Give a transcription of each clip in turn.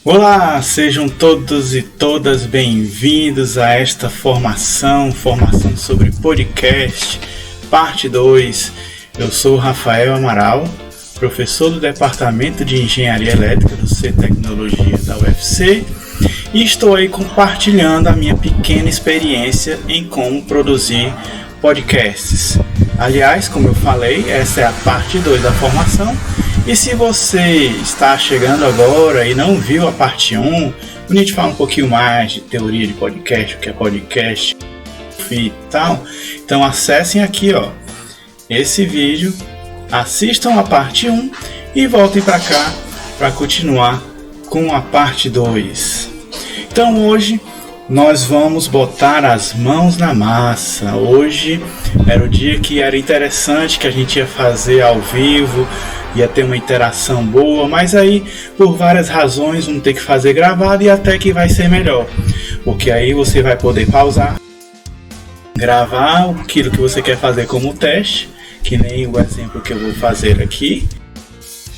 Olá, sejam todos e todas bem-vindos a esta formação sobre podcast, parte 2. Eu sou Rafael Amaral, professor do Departamento de Engenharia Elétrica do C Tecnologia da UFC, e estou aí compartilhando a minha pequena experiência em como produzir podcasts. Aliás, como eu falei, essa é a parte 2 da formação. E se você está chegando agora e não viu a parte 1, a gente fala um pouquinho mais de teoria de podcast, o que é podcast e tal. Então acessem aqui, esse vídeo, assistam a parte 1 e voltem para cá para continuar com a parte 2. Então hoje nós vamos botar as mãos na massa. Hoje era o dia que era interessante, que a gente ia fazer ao vivo, ia ter uma interação boa, mas aí por várias razões vamos ter que fazer gravado e até que vai ser melhor, porque aí você vai poder pausar, gravar aquilo que você quer fazer como teste, que nem o exemplo que eu vou fazer aqui,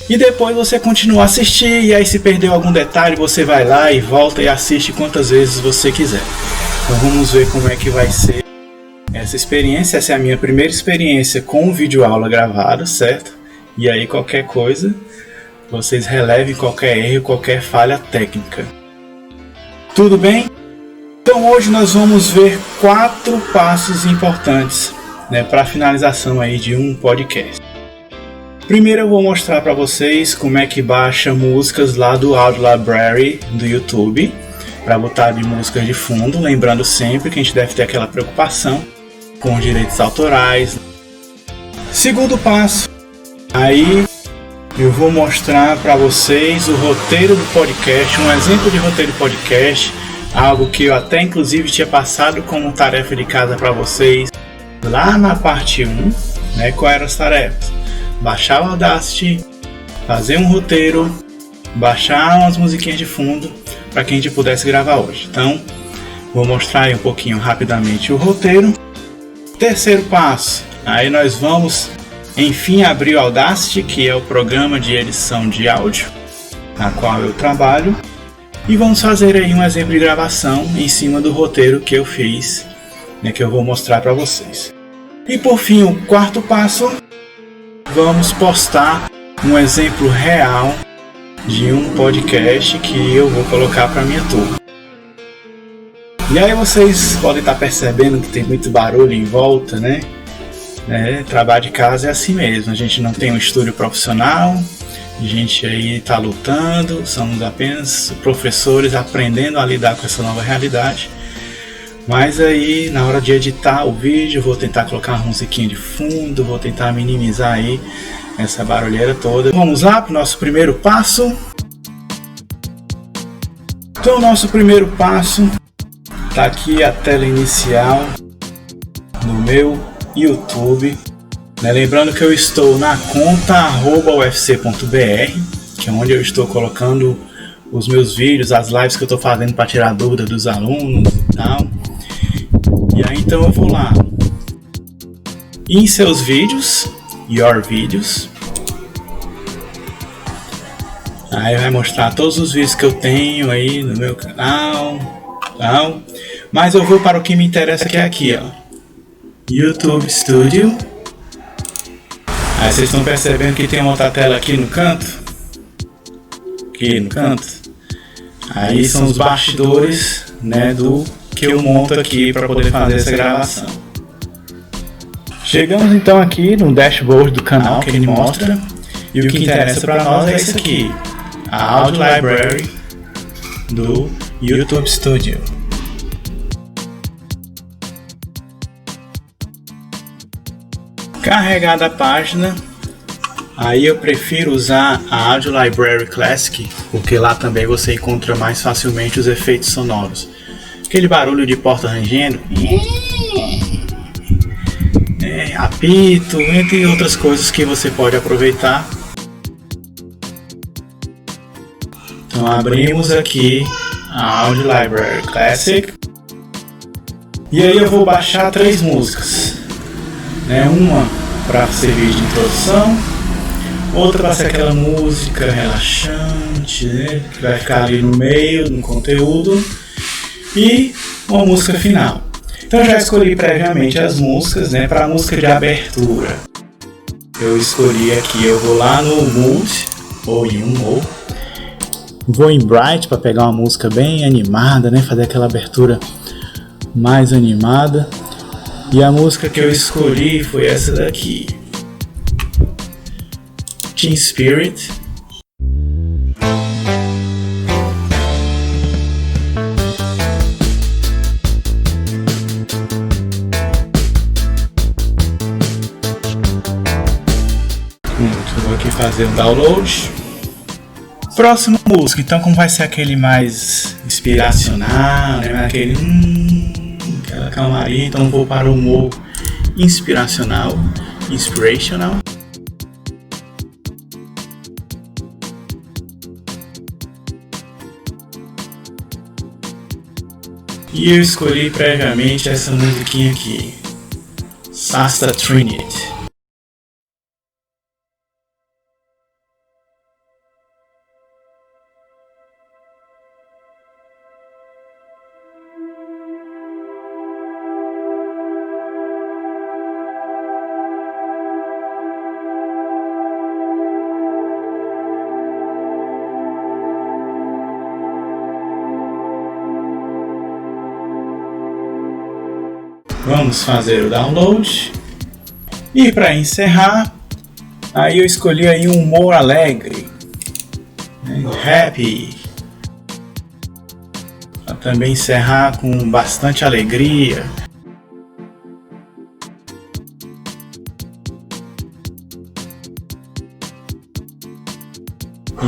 e depois você continua a assistir, e aí se perdeu algum detalhe você vai lá e volta e assiste quantas vezes você quiser. Então vamos ver como é que vai ser essa experiência. Essa é a minha primeira experiência com videoaula gravada, certo? E aí qualquer coisa, vocês relevem qualquer erro, qualquer falha técnica. Tudo bem? Então hoje nós vamos ver 4 passos importantes, para a finalização aí de um podcast. Primeiro eu vou mostrar para vocês como é que baixa músicas lá do Audio Library do YouTube, para botar de músicas de fundo, lembrando sempre que a gente deve ter aquela preocupação com os direitos autorais. Segundo passo, aí eu vou mostrar para vocês o roteiro do podcast, um exemplo de roteiro de podcast, algo que eu até inclusive tinha passado como tarefa de casa para vocês lá na parte 1, quais eram as tarefas? Baixar o Audacity, fazer um roteiro, baixar umas musiquinhas de fundo para que a gente pudesse gravar hoje. Então, vou mostrar aí um pouquinho rapidamente o roteiro. Terceiro passo, aí nós vamos enfim abrir o Audacity, que é o programa de edição de áudio na qual eu trabalho, e vamos fazer aí um exemplo de gravação em cima do roteiro que eu fiz, que eu vou mostrar para vocês. E por fim, o quarto passo, vamos postar um exemplo real de um podcast que eu vou colocar para minha turma. E aí vocês podem estar percebendo que tem muito barulho em volta, trabalho de casa é assim mesmo, a gente não tem um estúdio profissional, a gente aí está lutando, somos apenas professores aprendendo a lidar com essa nova realidade. Mas aí na hora de editar o vídeo, vou tentar colocar uma musiquinha de fundo, vou tentar minimizar aí essa barulheira toda. Vamos lá para o nosso primeiro passo. Então o nosso primeiro passo está aqui a tela inicial no meu YouTube. Lembrando que eu estou na conta @ufc.br, que é onde eu estou colocando os meus vídeos, as lives que eu estou fazendo para tirar dúvida dos alunos e tal. E aí então eu vou lá em seus vídeos, your vídeos. Aí vai mostrar todos os vídeos que eu tenho aí no meu canal, tal. Mas eu vou para o que me interessa, que é aqui, YouTube Studio. Aí vocês estão percebendo que tem uma outra tela aqui no canto. Aí são os bastidores, do que eu monto aqui para poder fazer essa gravação. Chegamos então aqui no dashboard do canal que ele mostra, e o que interessa para nós é isso aqui, a Audio Library do YouTube Studio. Carregada a página, aí eu prefiro usar a Audio Library Classic, porque lá também você encontra mais facilmente os efeitos sonoros. Aquele barulho de porta rangendo, apito, entre outras coisas que você pode aproveitar. Então abrimos aqui a Audio Library Classic, e aí eu vou baixar 3 músicas, uma para servir de introdução, outra vai ser aquela música relaxante, né, que vai ficar ali no meio do conteúdo, e uma música final. Então eu já escolhi previamente as músicas, né, para a música de abertura. Eu escolhi aqui, eu vou lá no Mood, ou em humor, vou em Bright para pegar uma música bem animada, né, fazer aquela abertura mais animada. E a música que eu escolhi foi essa daqui, Teen Spirit. Vou aqui fazer o download. Próxima música, então, como vai ser aquele mais inspiracional, né? Aquele aquela calmaria, então vou para o humor inspiracional, inspirational. E eu escolhi previamente essa musiquinha aqui, Shasta Trinity. Vamos fazer o download. E para encerrar, aí eu escolhi aí um humor alegre, né? Happy. Para também encerrar com bastante alegria.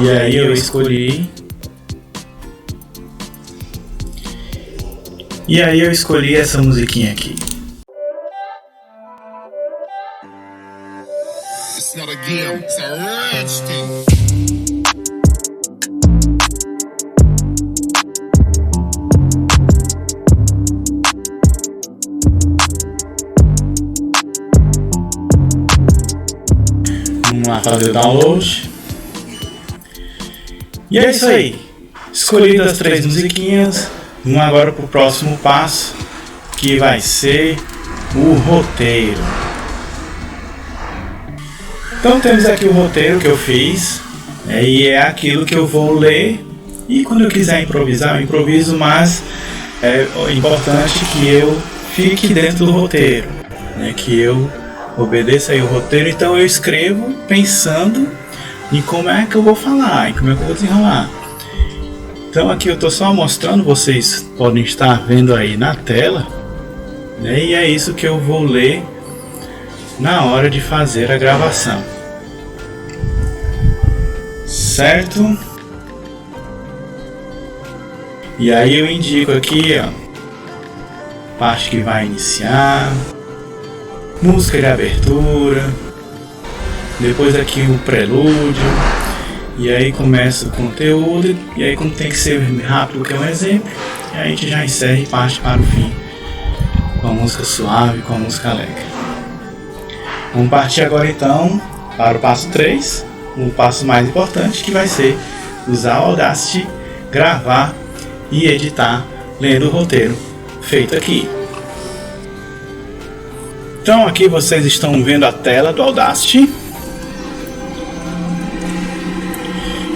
E aí eu escolhi. E aí eu escolhi essa musiquinha aqui. It's not a game, it's a rich thing. Vamos lá fazer o download. E é isso aí. Escolhi as 3 musiquinhas. Vamos agora para o próximo passo, que vai ser o roteiro. Então temos aqui o roteiro que eu fiz, e é aquilo que eu vou ler, e quando eu quiser improvisar, eu improviso, mas é importante que eu fique dentro do roteiro, né, que eu obedeça aí o roteiro. Então eu escrevo pensando em como é que eu vou falar, em como é que eu vou desenrolar. Então aqui eu estou só mostrando, vocês podem estar vendo aí na tela, né? E é isso que eu vou ler na hora de fazer a gravação, certo? E aí eu indico aqui, ó, parte que vai iniciar, música de abertura, depois aqui o prelúdio. E aí começa o conteúdo, e aí como tem que ser rápido, que é um exemplo, e aí a gente já encerra e parte para o fim, com a música suave, com a música alegre. Vamos partir agora então para o passo 3, o passo mais importante, que vai ser usar o Audacity, gravar e editar lendo o roteiro feito aqui. Então aqui vocês estão vendo a tela do Audacity.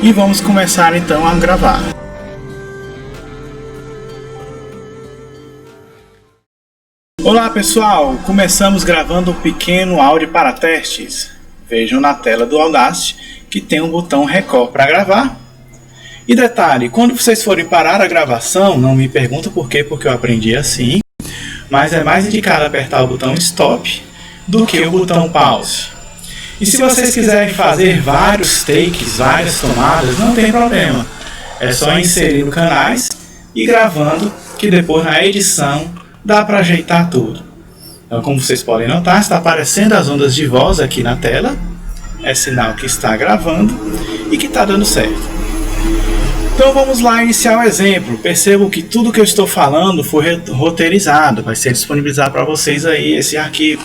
E vamos começar então a gravar. Olá pessoal, começamos gravando um pequeno áudio para testes. Vejam na tela do Audacity que tem um botão Record para gravar. E detalhe, quando vocês forem parar a gravação, não me pergunta por quê, porque eu aprendi assim, mas é mais indicado apertar o botão Stop do que o botão Pause. E se vocês quiserem fazer vários takes, várias tomadas, não tem problema. É só inserir no canais e gravando, que depois na edição dá para ajeitar tudo. Então, como vocês podem notar, está aparecendo as ondas de voz aqui na tela. É sinal que está gravando e que está dando certo. Então vamos lá iniciar o exemplo. Percebam que tudo que eu estou falando foi roteirizado. Vai ser disponibilizado para vocês aí esse arquivo.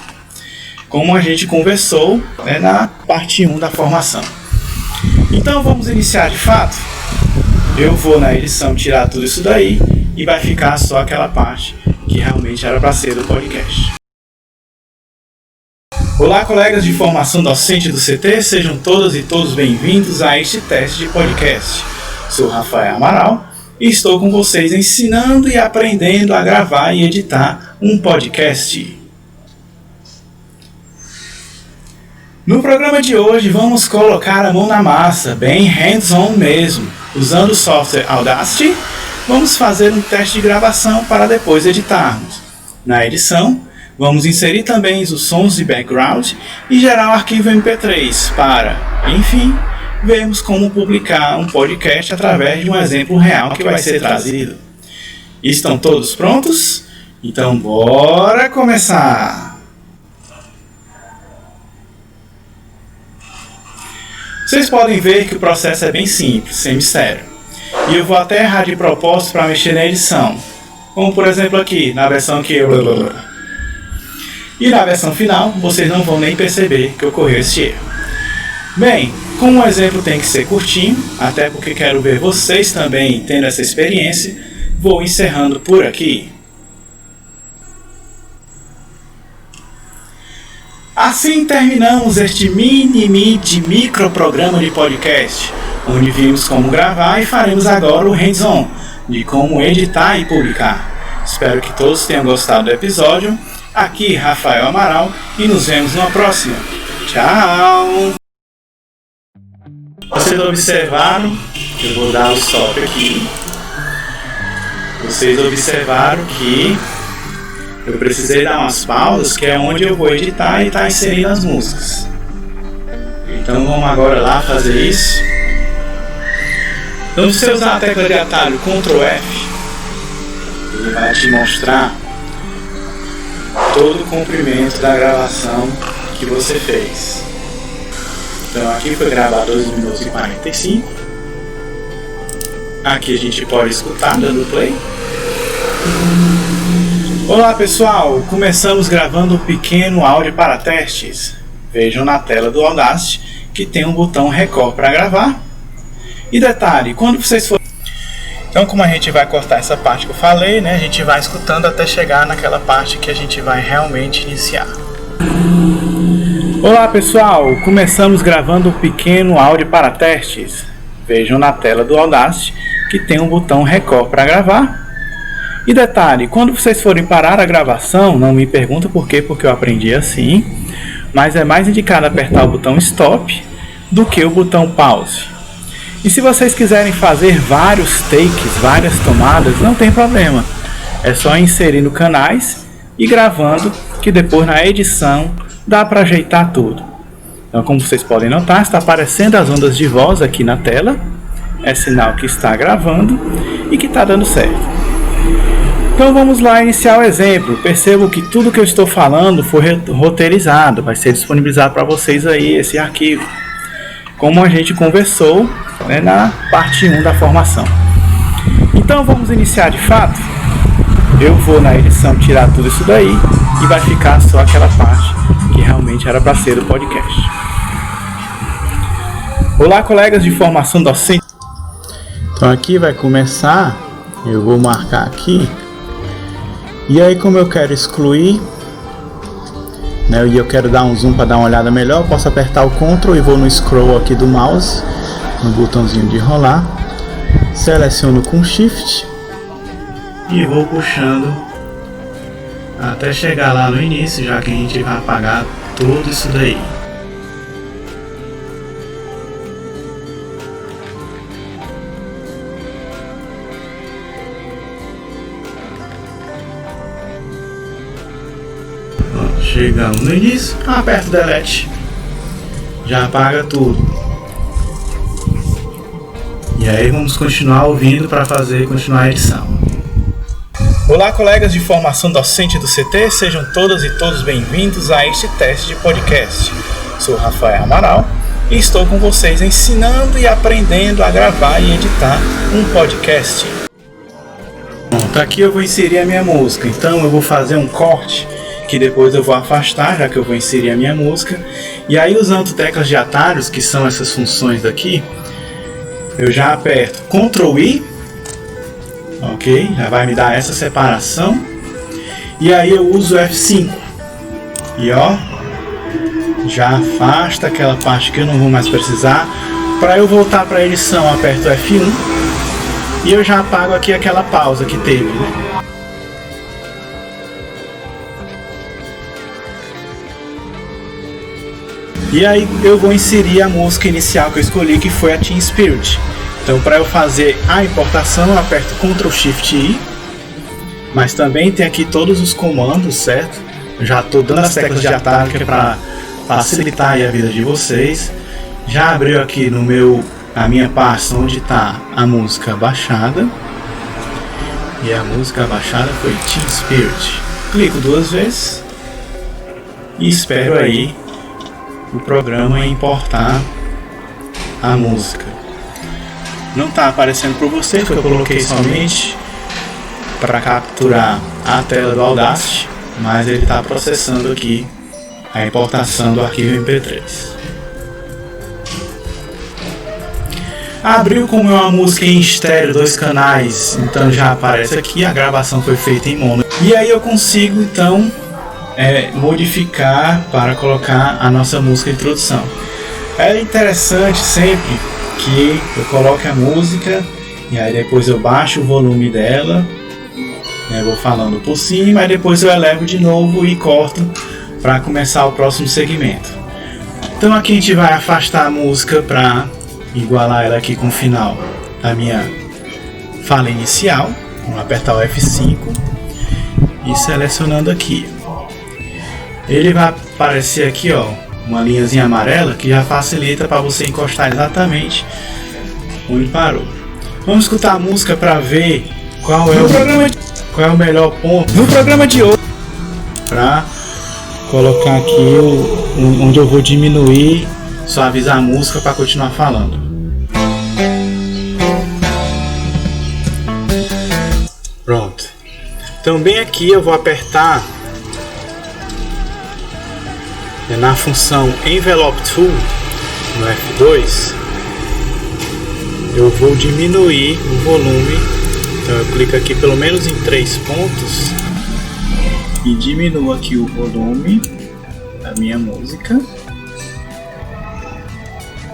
como a gente conversou, né, na parte 1 da formação. Então vamos iniciar de fato. Eu vou na edição tirar tudo isso daí e vai ficar só aquela parte que realmente era para ser do podcast. Olá, colegas de formação docente do CT, sejam todas e todos bem-vindos a este teste de podcast. Sou Rafael Amaral e estou com vocês ensinando e aprendendo a gravar e editar um podcast. No programa de hoje vamos colocar a mão na massa, bem hands-on mesmo. Usando o software Audacity, vamos fazer um teste de gravação para depois editarmos. Na edição, vamos inserir também os sons de background e gerar um arquivo MP3 para, enfim, vermos como publicar um podcast através de um exemplo real que vai ser trazido. Estão todos prontos? Então bora começar! Vocês podem ver que o processo é bem simples, sem mistério. E eu vou até errar de propósito para mexer na edição. Como por exemplo aqui, na versão que eu... E na versão final, vocês não vão nem perceber que ocorreu esse erro. Bem, como o exemplo tem que ser curtinho, até porque quero ver vocês também tendo essa experiência, vou encerrando por aqui. Assim terminamos este microprograma de podcast, onde vimos como gravar e faremos agora o hands-on, de como editar e publicar. Espero que todos tenham gostado do episódio. Aqui Rafael Amaral e nos vemos na próxima. Tchau! Vocês observaram, eu vou dar o stop aqui. Vocês observaram que eu precisei dar umas pausas, que é onde eu vou editar e estar inserindo as músicas. Então vamos agora lá fazer isso. Então se você usar a tecla de atalho Ctrl F, ele vai te mostrar todo o comprimento da gravação que você fez. Então aqui foi gravado 2 minutos e 45. Aqui a gente pode escutar dando play. Olá pessoal, começamos gravando um pequeno áudio para testes. Vejam na tela do Audacity que tem um botão Record para gravar. E detalhe, quando vocês forem... Então como a gente vai cortar essa parte que eu falei, né, a gente vai escutando até chegar naquela parte que a gente vai realmente iniciar. Olá pessoal, começamos gravando um pequeno áudio para testes. Vejam na tela do Audacity que tem um botão Record para gravar. E detalhe, quando vocês forem parar a gravação, não me pergunta por quê, porque eu aprendi assim, mas é mais indicado apertar o botão Stop do que o botão Pause. E se vocês quiserem fazer vários takes, várias tomadas, não tem problema. É só inserir no canais e gravando, que depois na edição dá para ajeitar tudo. Então como vocês podem notar, está aparecendo as ondas de voz aqui na tela. É sinal que está gravando e que está dando certo. Então vamos lá iniciar o exemplo. Percebo que tudo que eu estou falando foi roteirizado. Vai ser disponibilizado para vocês aí esse arquivo. Como a gente conversou, né, na parte 1 da formação. Então vamos iniciar de fato. Eu vou na edição tirar tudo isso daí e vai ficar só aquela parte que realmente era para ser do podcast. Olá, colegas de formação docente. Então aqui vai começar, eu vou marcar aqui. E aí como eu quero excluir, né, e eu quero dar um zoom para dar uma olhada melhor, eu posso apertar o Ctrl e vou no scroll aqui do mouse, no botãozinho de rolar, seleciono com Shift e vou puxando até chegar lá no início, já que a gente vai apagar tudo isso daí. Chegamos no início, aperto Delete, já apaga tudo. E aí vamos continuar ouvindo para continuar a edição. Olá, colegas de formação docente do CT, sejam todas e todos bem-vindos a este teste de podcast. Sou Rafael Amaral e estou com vocês ensinando e aprendendo a gravar e editar um podcast. Bom, aqui eu vou inserir a minha música, então eu vou fazer um corte que depois eu vou afastar, já que eu vou inserir a minha música. E aí, usando teclas de atalhos, que são essas funções daqui, eu já aperto Ctrl I, ok? Já vai me dar essa separação. E aí eu uso o F5 e ó, já afasta aquela parte que eu não vou mais precisar. Para eu voltar para a edição, eu aperto F1 e eu já apago aqui aquela pausa que teve, né? E aí eu vou inserir a música inicial que eu escolhi, que foi a Teen Spirit. Então, para eu fazer a importação, eu aperto Ctrl Shift I, mas também tem aqui todos os comandos, certo? Eu já estou dando as teclas de atalho, que é para facilitar aí a vida de vocês. Já abriu aqui na minha pasta onde está a música baixada. E a música baixada foi Teen Spirit. Clico 2 vezes e espero aí o programa importar a música. Não está aparecendo para vocês, porque eu coloquei somente para capturar a tela do Audacity, mas ele está processando aqui a importação do arquivo MP3. Abriu como é uma música em estéreo, 2 canais, então já aparece aqui, a gravação foi feita em mono. E aí eu consigo então modificar para colocar a nossa música de introdução. É interessante sempre que eu coloque a música e aí depois eu baixo o volume dela, né, vou falando por cima, e depois eu elevo de novo e corto para começar o próximo segmento. Então aqui a gente vai afastar a música para igualar ela aqui com o final da minha fala inicial. Vamos apertar o F5 e selecionando aqui. Ele vai aparecer aqui, ó, uma linhazinha amarela que já facilita para você encostar exatamente onde parou. Vamos escutar a música para ver qual é o melhor ponto no programa de hoje, para colocar aqui onde eu vou diminuir, suavizar a música para continuar falando. Pronto. Então bem aqui eu vou apertar na função Envelope Tool, no F2, eu vou diminuir o volume. Então eu clico aqui pelo menos em 3 pontos e diminuo aqui o volume da minha música.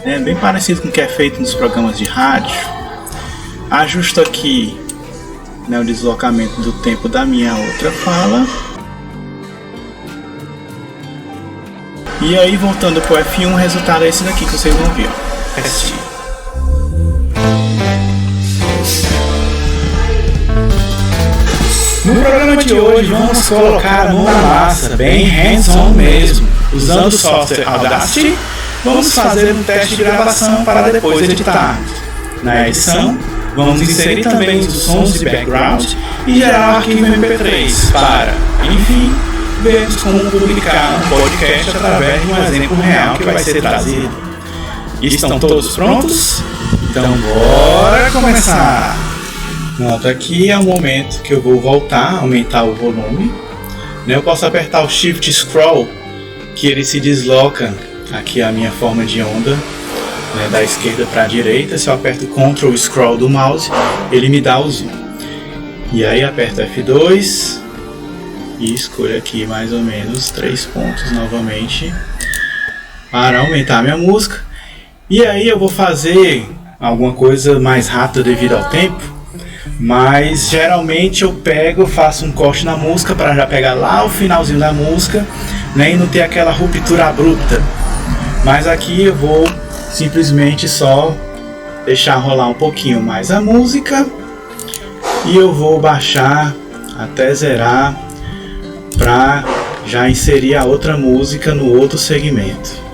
É bem parecido com o que é feito nos programas de rádio. Ajusto aqui, né, o deslocamento do tempo da minha outra fala. E aí, voltando para o F1, o resultado é esse daqui que vocês vão ver. ST. No programa de hoje, vamos colocar a mão na massa, bem hands-on mesmo. Usando o software Audacity, vamos fazer um teste de gravação para depois editar. Na edição, vamos inserir também os sons de background e gerar um arquivo MP3 para, enfim, vermos como publicar um podcast através de um exemplo real que vai ser trazido. Estão todos prontos? Então bora começar! Pronto, aqui é o momento que eu vou voltar, aumentar o volume. Eu posso apertar o Shift Scroll, que ele se desloca aqui a minha forma de onda, né, da esquerda para a direita. Se eu aperto Ctrl Scroll do mouse, ele me dá o zoom. E aí aperto F2 e escolho aqui mais ou menos 3 pontos novamente para aumentar minha música. E aí eu vou fazer alguma coisa mais rápida devido ao tempo, mas geralmente eu faço um corte na música para já pegar lá o finalzinho da música, né, e não ter aquela ruptura abrupta. Mas aqui eu vou simplesmente só deixar rolar um pouquinho mais a música e eu vou baixar até zerar para já inserir a outra música no outro segmento.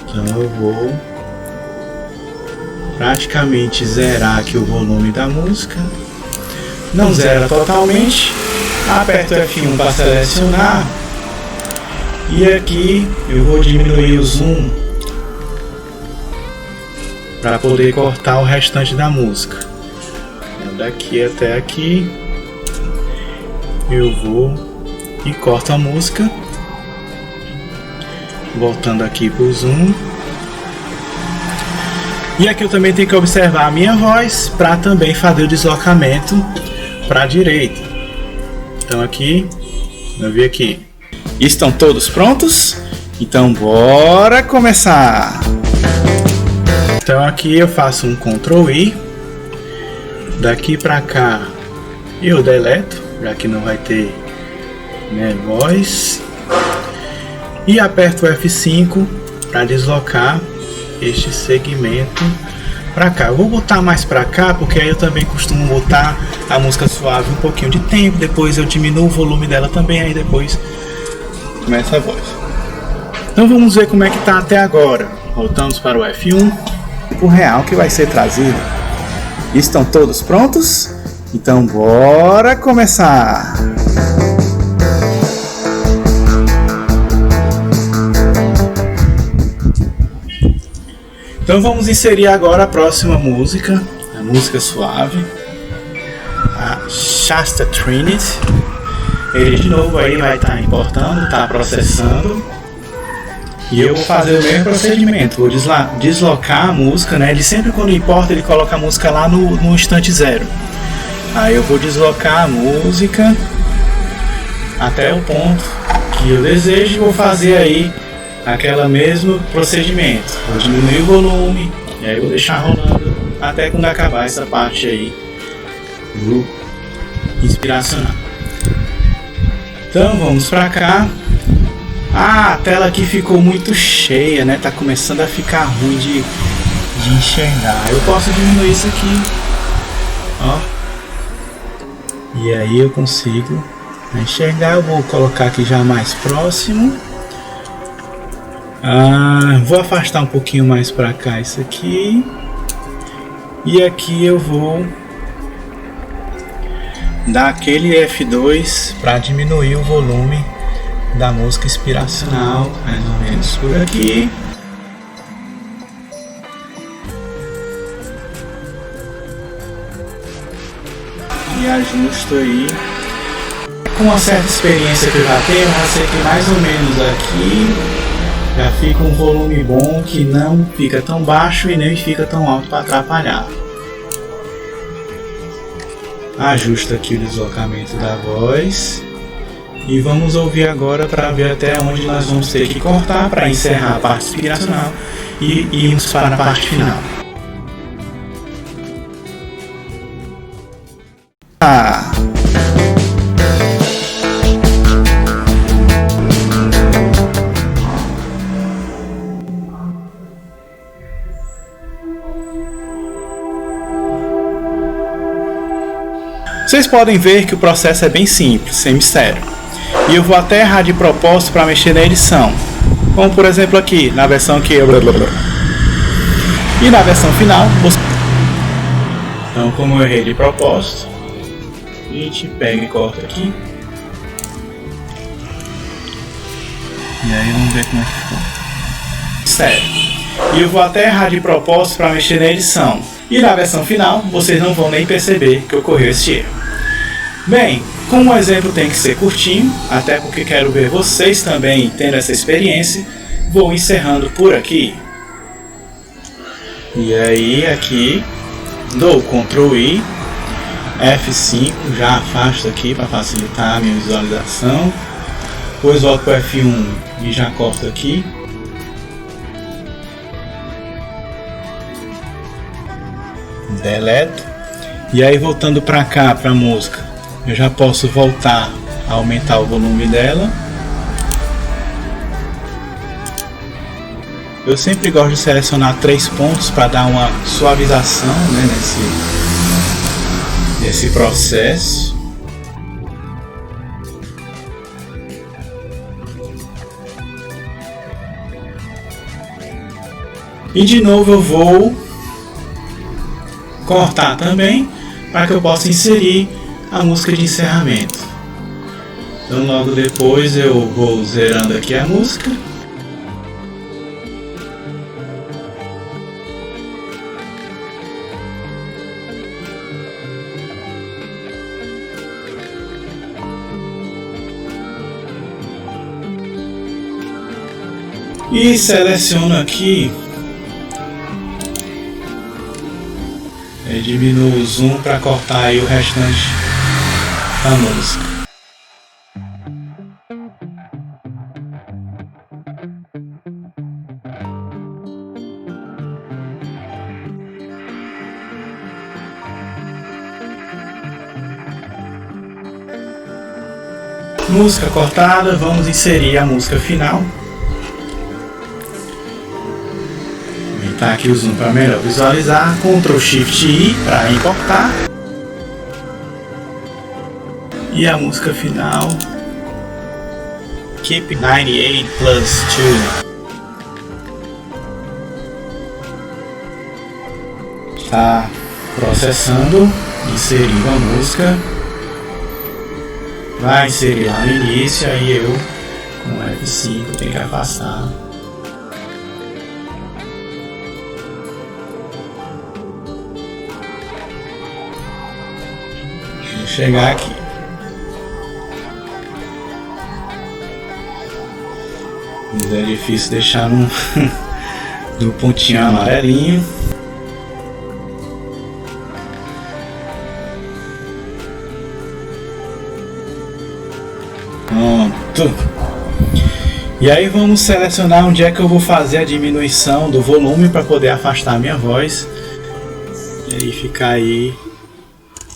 Então eu vou praticamente zerar aqui o volume da música. Não zera totalmente. Aperto F1 para selecionar. E aqui eu vou diminuir o zoom para poder cortar o restante da música. Daqui até aqui eu vou e corto a música. Voltando aqui para o zoom. E aqui eu também tenho que observar a minha voz para também fazer o deslocamento para a direita. Então aqui, eu vi aqui. Estão todos prontos? Então bora começar! Então aqui eu faço um Ctrl I. Daqui para cá eu deleto, já que não vai ter, né, voz. E aperto o F5 para deslocar este segmento para cá. Eu vou botar mais para cá porque aí eu também costumo botar a música suave um pouquinho de tempo, depois eu diminuo o volume dela também, aí depois começa a voz. Então vamos ver como é que tá até agora. Voltamos para o F1, o real que vai ser trazido. Estão todos prontos? Então bora começar! Então vamos inserir agora a próxima música, a música suave, a Shasta Trinity. Ele de novo aí vai estar importando, está processando. E eu vou fazer o mesmo procedimento, vou deslocar a música, né? Ele sempre, quando importa, ele coloca a música lá no instante zero. Aí eu vou deslocar a música até o ponto que eu desejo e vou fazer aí aquele mesmo procedimento. Vou diminuir o volume e aí vou deixar rolando até quando acabar essa parte aí do inspiracional. Então vamos pra cá. A tela aqui ficou muito cheia, né? Tá começando a ficar ruim de enxergar. Eu posso diminuir isso aqui, ó. E aí eu consigo enxergar. Eu vou colocar aqui já mais próximo. Vou afastar um pouquinho mais para cá isso aqui. E aqui eu vou dar aquele F2 para diminuir o volume da música inspiracional, mais ou menos por aqui. E ajusto aí. Com uma certa experiência que eu já tenho, eu já sei que mais ou menos aqui já fica um volume bom, que não fica tão baixo e nem fica tão alto para atrapalhar. Ajusto aqui o deslocamento da voz. E vamos ouvir agora para ver até onde nós vamos ter que cortar para encerrar a parte inspiracional e irmos para a parte final. Vocês podem ver que o processo é bem simples, sem mistério. E eu vou até errar de propósito para mexer na edição. Como por exemplo aqui, na versão que eu... E na versão final... Então como eu errei de propósito, a gente pega e corta aqui. E aí vamos ver como é que ficou. Sério. E eu vou até errar de propósito para mexer na edição. E na versão final, vocês não vão nem perceber que ocorreu esse erro. Bem, como o exemplo tem que ser curtinho, até porque quero ver vocês também tendo essa experiência, vou encerrando por aqui. E aí aqui, dou Ctrl I, F5, já afasto aqui para facilitar a minha visualização. Depois volto para F1 e já corto aqui. Deleto. E aí voltando para cá, para a música, eu já posso voltar a aumentar o volume dela. Eu sempre gosto de selecionar 3 pontos para dar uma suavização, né, nesse processo. E de novo eu vou cortar também, para que eu possa inserir a música de encerramento. Então logo depois eu vou zerando aqui a música. e seleciono aqui e diminuo o zoom para cortar aí o restante da música. Música cortada, vamos inserir a música final. Vou aumentar aqui o zoom para melhor visualizar. Ctrl Shift I para importar. E a música final. Keep 98 plus 2. Está processando. Inseriu a música. Vai inserir lá no início, aí eu com F5 tenho que afastar. Vou chegar aqui. Mas é difícil deixar no pontinho amarelinho. Pronto. E aí vamos selecionar onde é que eu vou fazer a diminuição do volume para poder afastar a minha voz. E aí ficar aí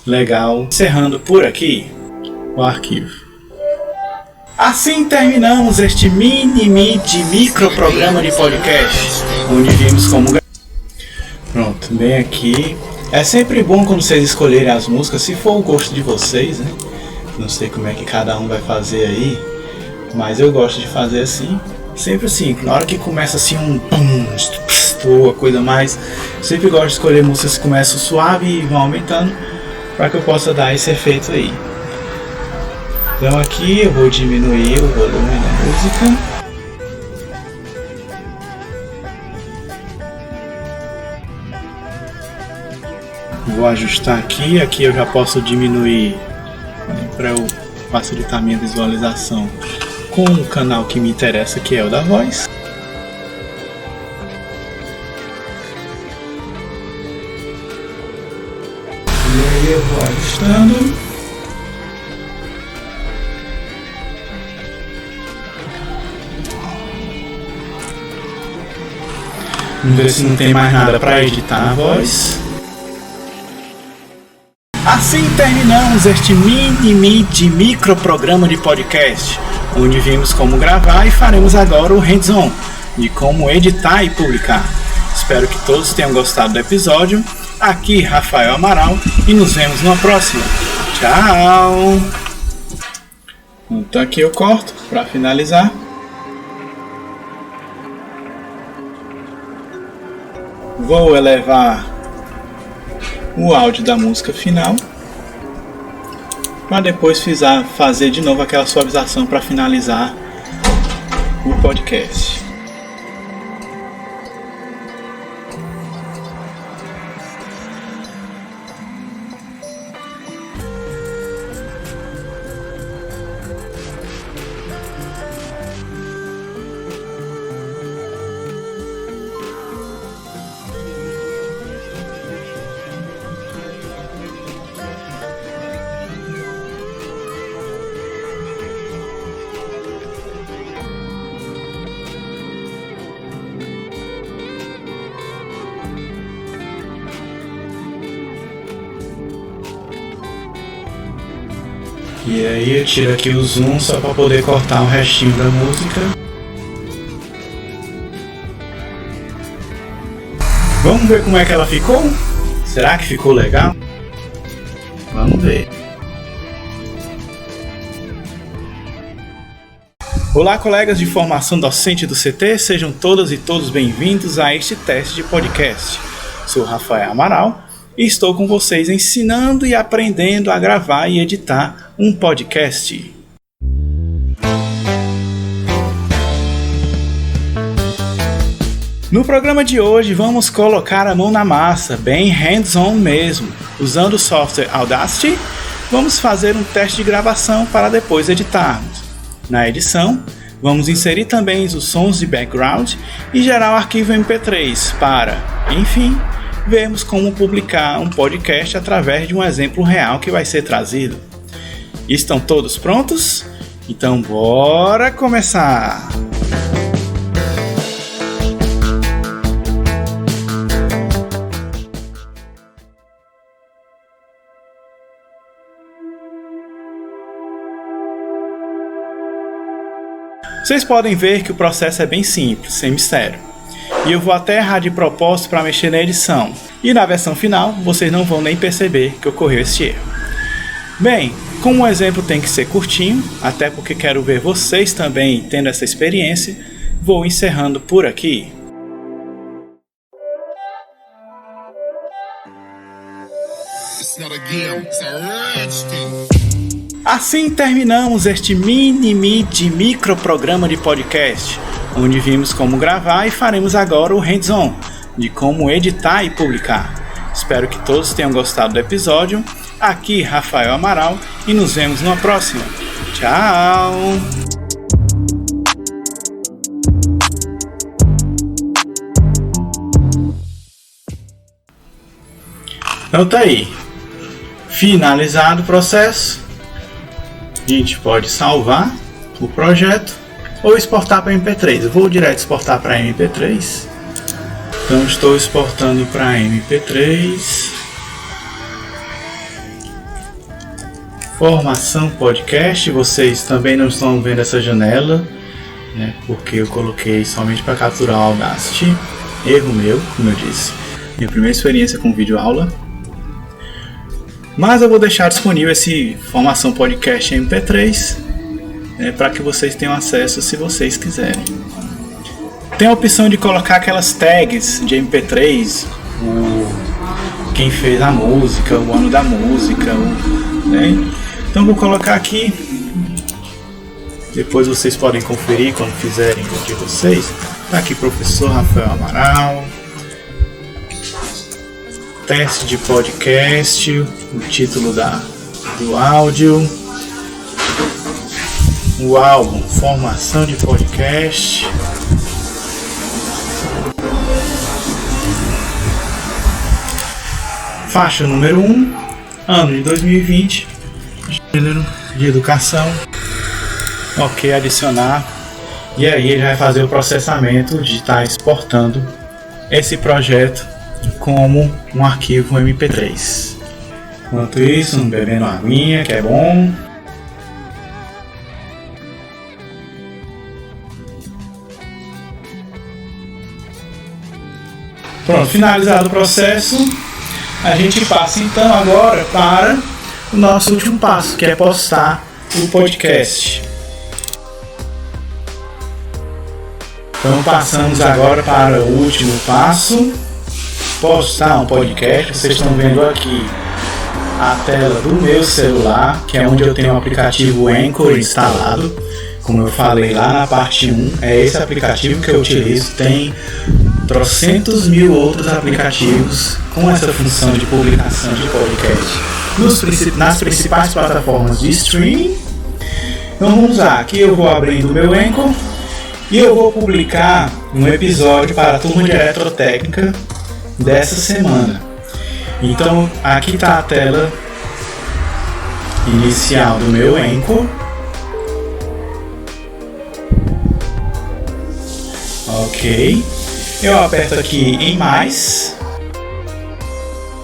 legal. Encerrando por aqui o arquivo. Assim terminamos este microprograma de podcast, onde vimos como... Pronto, bem aqui. É sempre bom quando vocês escolherem as músicas, se for o gosto de vocês, né? Não sei como é que cada um vai fazer aí, mas eu gosto de fazer assim, sempre assim, na hora que começa assim um pum, a coisa mais, eu sempre gosto de escolher músicas que começam suave e vão aumentando, para que eu possa dar esse efeito aí. Então aqui eu vou diminuir o volume da música. Vou ajustar aqui eu já posso diminuir para eu facilitar minha visualização com o canal que me interessa, que é o da voz. E aí eu vou ajustando. Vamos ver se não tem mais nada para editar a voz. Assim terminamos este microprograma de podcast, onde vimos como gravar e faremos agora o hands-on, de como editar e publicar. Espero que todos tenham gostado do episódio. Aqui Rafael Amaral e nos vemos numa próxima. Tchau! Então aqui eu corto para finalizar. Vou elevar o áudio da música final, para depois fazer de novo aquela suavização para finalizar o podcast. E aí eu tiro aqui o zoom só para poder cortar o restinho da música. Vamos ver como é que ela ficou? Será que ficou legal? Vamos ver. Olá, colegas de formação docente do CT, sejam todas e todos bem-vindos a este teste de podcast. Sou Rafael Amaral e estou com vocês ensinando e aprendendo a gravar e editar um podcast. No programa de hoje vamos colocar a mão na massa, bem hands-on mesmo. Usando o software Audacity, vamos fazer um teste de gravação para depois editarmos. Na edição, Vamos inserir também os sons de background e gerar o arquivo MP3 para, enfim, vermos como publicar um podcast através de um exemplo real que vai ser trazido. Estão todos prontos? Então bora começar! Vocês podem ver que o processo é bem simples, sem mistério. E eu vou até errar de propósito para mexer na edição. E na versão final, vocês não vão nem perceber que ocorreu esse erro. Bem, como o exemplo tem que ser curtinho, até porque quero ver vocês também tendo essa experiência, vou encerrando por aqui. Assim terminamos este micro programa de podcast, onde vimos como gravar e faremos agora o hands-on, de como editar e publicar. Espero que todos tenham gostado do episódio. Aqui Rafael Amaral e nos vemos numa próxima. Tchau! Então tá aí. Finalizado o processo. A gente pode salvar o projeto ou exportar para MP3. Eu vou direto exportar para MP3. Então estou exportando para MP3. Formação podcast. Vocês também não estão vendo essa janela, né, porque eu coloquei somente para capturar o Audacity. Erro meu, como eu disse. Minha primeira experiência com vídeo aula. Mas eu vou deixar disponível esse Formação Podcast em MP3, né, para que vocês tenham acesso se vocês quiserem. Tem a opção de colocar aquelas tags de MP3, quem fez a música, o ano da música, né? Então vou colocar aqui. Depois vocês podem conferir quando fizerem o de vocês. Tá aqui, professor Rafael Amaral. Teste de podcast, o título do áudio, o álbum, formação de podcast, faixa número 1, ano de 2020, gênero de educação, ok, adicionar, e aí ele vai fazer o processamento de estar exportando esse projeto como um arquivo MP3. Enquanto isso, bebendo uma aguinha, que é bom. Pronto, finalizado o processo, a gente passa então agora para o nosso último passo, que é postar o podcast. Então passamos agora para o último passo. Postar um podcast. Vocês estão vendo aqui a tela do meu celular, que é onde eu tenho o aplicativo Anchor instalado. Como eu falei lá na parte 1, é esse aplicativo que eu utilizo. Tem trocentos mil outros aplicativos com essa função de publicação de podcast nas principais plataformas de streaming. Então vamos lá, aqui eu vou abrindo o meu Anchor e eu vou publicar um episódio para a turma de eletrotécnica dessa semana. Então aqui está a tela inicial do meu Anchor. Ok, eu aperto aqui em mais.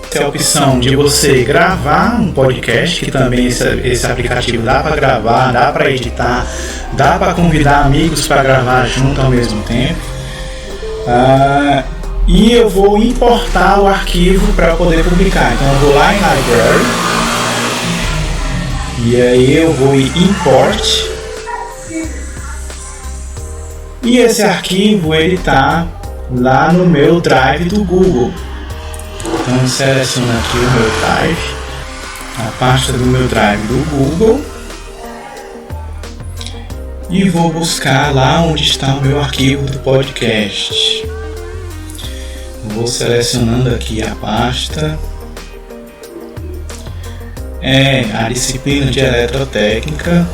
Essa é a opção de você gravar um podcast, que também esse aplicativo dá para gravar, dá para editar, dá para convidar amigos para gravar junto ao mesmo tempo. E eu vou importar o arquivo para poder publicar. Então eu vou lá em Library e aí eu vou em Import, e esse arquivo ele tá lá no meu Drive do Google. Então eu seleciono aqui o meu Drive, a pasta do meu Drive do Google, e vou buscar lá onde está o meu arquivo do podcast. Vou selecionando aqui a pasta. A disciplina de eletrotécnica,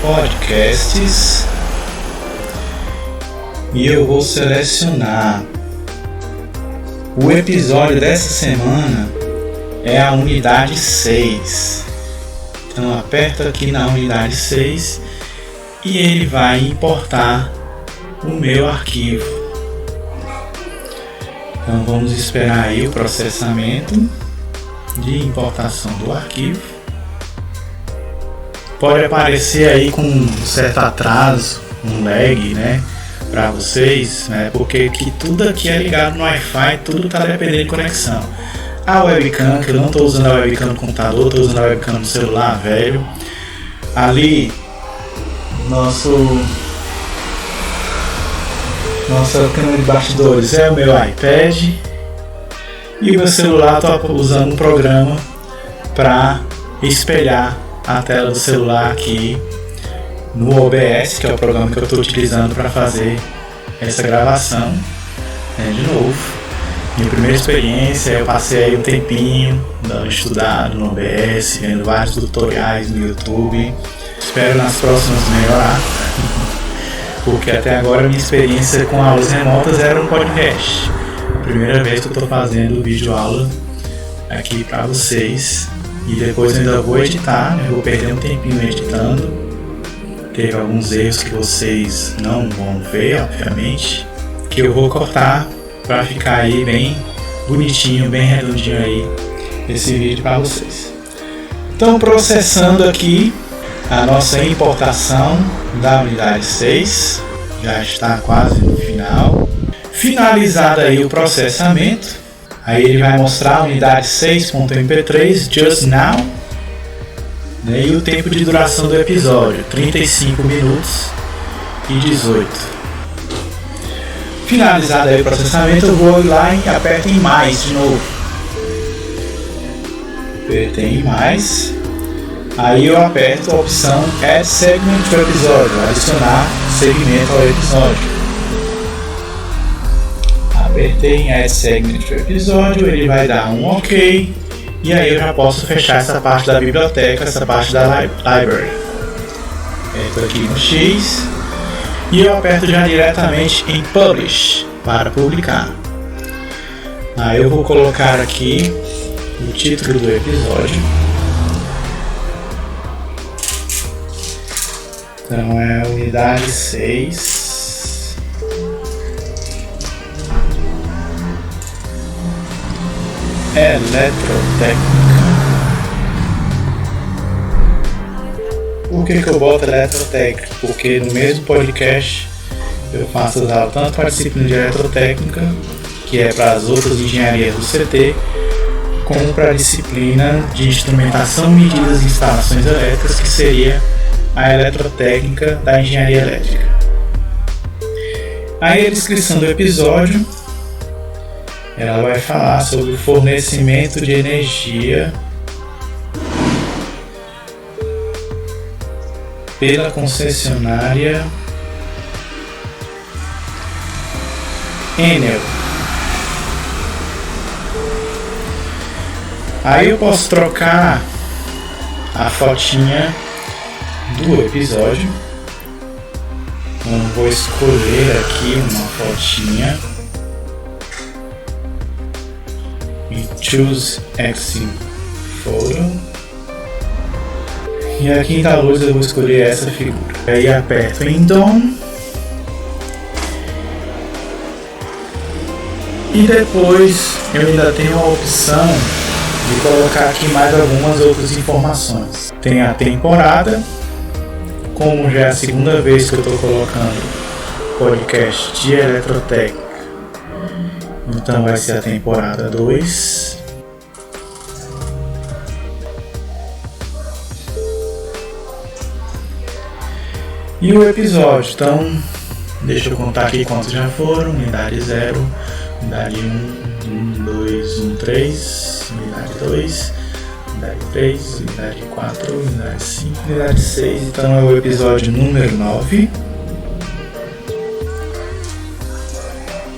podcasts, e eu vou selecionar. O episódio dessa semana é a unidade 6. Então aperto aqui na unidade 6 e ele vai importar o meu arquivo. Então vamos esperar aí o processamento de importação do arquivo. Pode aparecer aí com um certo atraso, um lag, né, para vocês, né, porque aqui, tudo aqui é ligado no Wi-Fi, tudo está dependendo de conexão. A webcam, que eu não estou usando a webcam no computador, estou usando a webcam no celular velho. Ali, nossa câmera de bastidores é o meu iPad. E o meu celular estou usando um programa para espelhar a tela do celular aqui no OBS, que é o programa que eu estou utilizando para fazer essa gravação. De novo, minha primeira experiência, eu passei aí um tempinho dando estudado no OBS, vendo vários tutoriais no YouTube. Espero nas próximas melhorar, porque até agora minha experiência com aulas remotas era um podcast. Primeira vez que eu estou fazendo vídeo aula aqui para vocês. E depois eu ainda vou editar, eu vou perder um tempinho editando. Teve alguns erros que vocês não vão ver, obviamente, que eu vou cortar para ficar aí bem bonitinho, bem redondinho aí esse vídeo para vocês. Então, processando aqui a nossa importação da unidade 6, já está quase no final. Finalizado aí o processamento, aí ele vai mostrar a unidade 6.mp3 just now, né, e o tempo de duração do episódio, 35 minutos e 18. Finalizado aí o processamento, eu vou lá e aperto em mais de novo. Apertei em mais, aí eu aperto a opção Add Segment to Episódio, adicionar segmento ao episódio. Apertei em Add Segment to Episódio, ele vai dar um OK, e aí eu já posso fechar essa parte da biblioteca, essa parte da library. Aperto aqui no X e eu aperto já diretamente em Publish para publicar. Aí eu vou colocar aqui o título do episódio. Então é a unidade 6. Eletrotécnica. Por que eu boto eletrotécnica? Porque no mesmo podcast eu faço as aulas tanto para a disciplina de eletrotécnica, que é para as outras engenharias do CT, como para a disciplina de instrumentação, medidas e instalações elétricas, que seria a eletrotécnica da engenharia elétrica. Aí a descrição do episódio, ela vai falar sobre o fornecimento de energia pela concessionária Enel. Aí eu posso trocar a fotinha do episódio. Então vou escolher aqui uma fotinha. Choose Exit Photo. E aqui na luz eu vou escolher essa figura. Aí aperto em Done. E depois eu ainda tenho a opção de colocar aqui mais algumas outras informações. Tem a temporada, como já é a segunda vez que eu estou colocando podcast de eletrotécnica, então vai ser a temporada 2. E o episódio, então deixa eu contar aqui quantos já foram. Unidade 0, unidade 1, 1, 2, 1, 3, unidade 2, unidade 3, unidade 4, unidade 5, unidade 6. Então é o episódio número 9.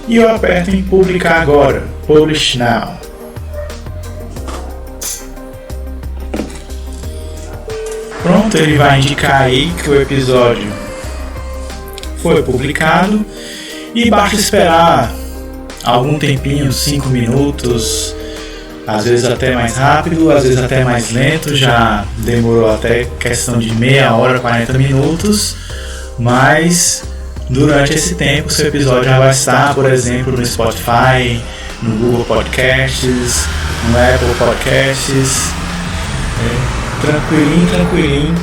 E eu aperto em publicar agora, Publish Now. Pronto, ele vai indicar aí que o episódio foi publicado E basta esperar algum tempinho, 5 minutos, às vezes até mais rápido, às vezes até mais lento, já demorou até questão de meia hora, 40 minutos, mas durante esse tempo seu episódio já vai estar, por exemplo, no Spotify, no Google Podcasts, no Apple Podcasts, tranquilinho,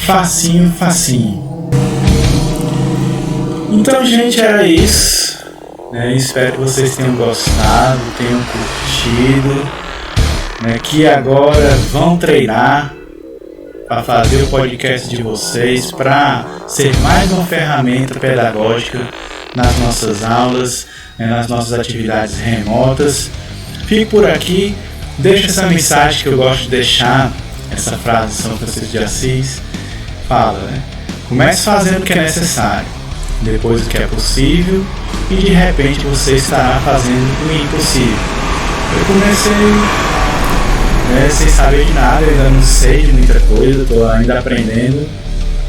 facinho. Então, gente, era isso. Espero que vocês tenham gostado, tenham curtido, que agora vão treinar para fazer o podcast de vocês, para ser mais uma ferramenta pedagógica nas nossas aulas, nas nossas atividades remotas. Fique por aqui, deixa essa mensagem que eu gosto de deixar, essa frase de São Francisco de Assis, fala, comece fazendo o que é necessário, depois o que é possível, e de repente você estará fazendo o impossível. Eu comecei sem saber de nada, eu ainda não sei de muita coisa, estou ainda aprendendo,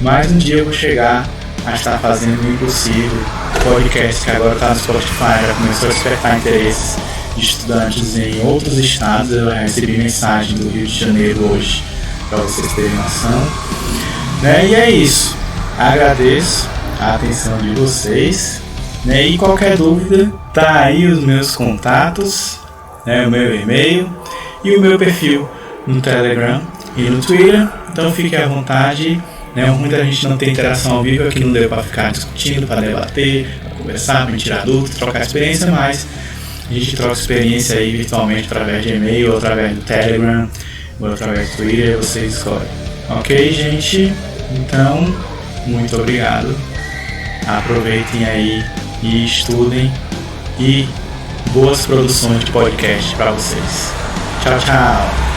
mas um dia eu vou chegar a estar fazendo o impossível. O podcast que agora está no Spotify já começou a despertar interesses de estudantes em outros estados. Eu recebi mensagem do Rio de Janeiro hoje, para vocês terem noção. E é isso, agradeço a atenção de vocês, e qualquer dúvida, tá aí os meus contatos, o meu e-mail e o meu perfil no Telegram e no Twitter, então fique à vontade. O ruim da gente não ter interação ao vivo é que não deu para ficar discutindo, para debater, para conversar, para tirar dúvidas, trocar experiência, mas a gente troca experiência aí virtualmente através de e-mail, ou através do Telegram, ou através do Twitter, vocês escolhem. Ok, gente? Então, muito obrigado. Aproveitem aí e estudem, e boas produções de podcast para vocês. Tchau, tchau!